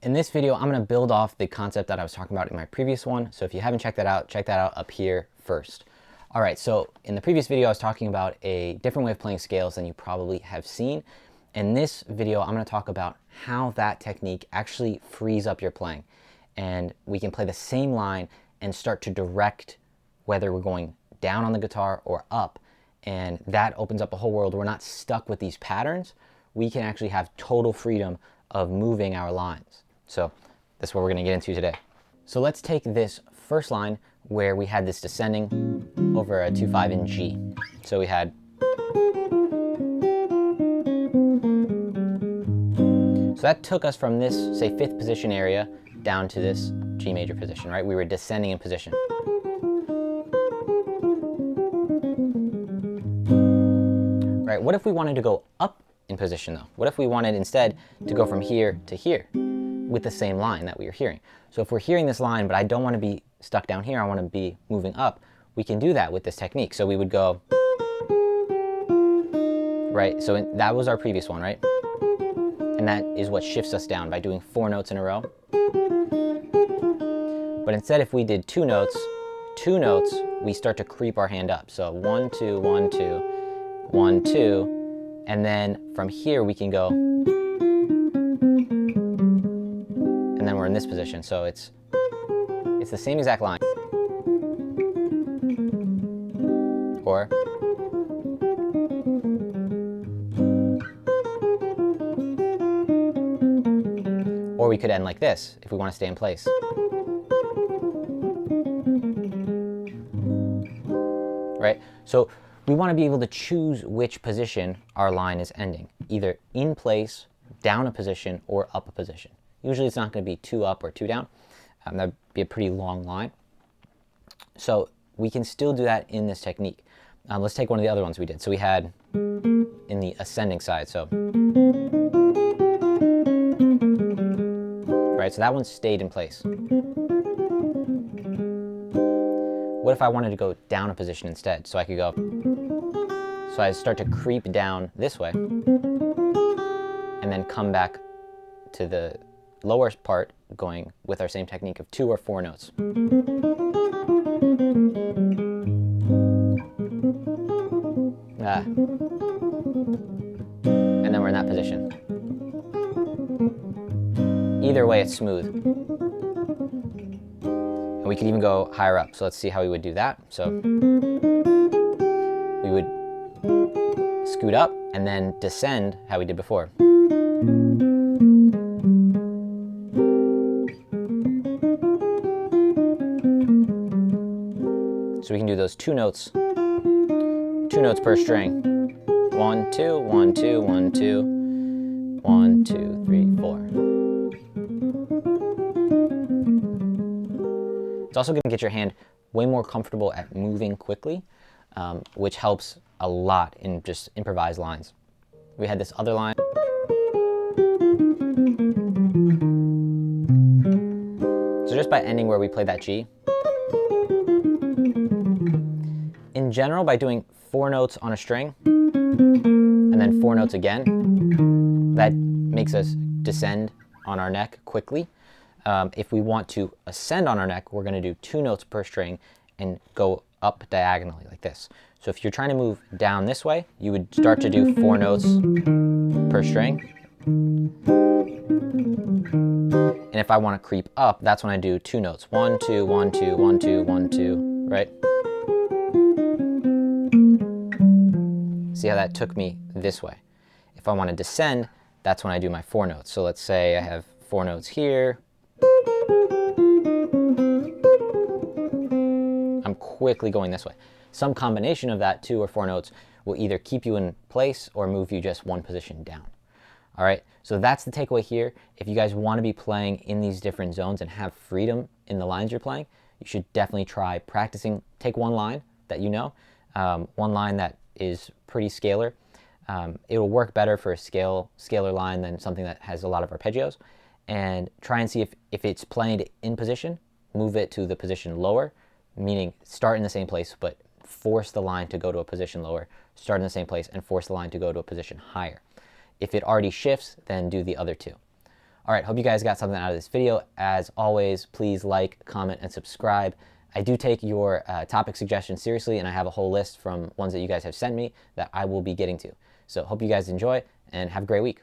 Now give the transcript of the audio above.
In this video, I'm going to build off the concept that I was talking about in my previous one. So if you haven't checked that out up here first. All right, so in the previous video, I was talking about a different way of playing scales than you probably have seen. In this video, I'm going to talk about how that technique actually frees up your playing. And we can play the same line and start to direct whether we're going down on the guitar or up. And that opens up a whole world. We're not stuck with these patterns. We can actually have total freedom of moving our lines. So that's what we're going to get into today. So let's take this first line where we had this descending over a 2-5 in G. So we had, so that took us from this, say, 5th position area down to this G major position, right? We were descending in position. Right, what if we wanted to go up in position though? What if we wanted instead to go from here to here with the same line that we were hearing? So if we're hearing this line, but I don't want to be stuck down here, I want to be moving up, we can do that with this technique. So we would go, right? So that was our previous one, right? And that is what shifts us down by doing 4 notes in a row. But instead, if we did 2 notes, we start to creep our hand up. So 1, 2, 1, 2, 1, 2. And then from here we can go, and then we're in this position. So it's the same exact line. Or we could end like this if we want to stay in place. Right? So we want to be able to choose which position our line is ending, either in place, down a position, or up a position. Usually it's not going to be 2 up or 2 down. That would be a pretty long line. So we can still do that in this technique. Let's take one of the other ones we did. So we had in the ascending side. So, right, so that one stayed in place. What if I wanted to go down a position instead? So I could go, so I start to creep down this way and then come back to the lower part going with our same technique of 2 or 4 notes. And then we're in that position. Either way, it's smooth. And we could even go higher up. So let's see how we would do that. So we would scoot up and then descend how we did before. So we can do those 2 notes per string. 1, 2, 1, 2, 1, 2, 1, 2, 3, 4. It's also going to get your hand way more comfortable at moving quickly, which helps a lot in just improvised lines. We had this other line. So just by ending where we played that G. In general, by doing 4 notes on a string and then 4 notes again, that makes us descend on our neck quickly. If we want to ascend on our neck, we're going to do 2 notes per string and go up diagonally like this. So if you're trying to move down this way, you would start to do 4 notes per string. And if I want to creep up, that's when I do 2 notes. 1, 2, 1, 2, 1, 2, 1, 2, right? See how that took me this way. If I want to descend, that's when I do my 4 notes. So let's say I have 4 notes here. I'm quickly going this way. Some combination of that 2 or 4 notes will either keep you in place or move you just 1 position down. All right, so that's the takeaway here. If you guys want to be playing in these different zones and have freedom in the lines you're playing, you should definitely try practicing. Take one line that you know, one line that is pretty scalar. It will work better for a scalar line than something that has a lot of arpeggios. And try and see if it's played in position, move it to the position lower, meaning start in the same place, but force the line to go to a position lower, start in the same place, and force the line to go to a position higher. If it already shifts, then do the other 2. All right, hope you guys got something out of this video. As always, please like, comment, and subscribe. I do take your topic suggestions seriously, and I have a whole list from ones that you guys have sent me that I will be getting to. So hope you guys enjoy, and have a great week.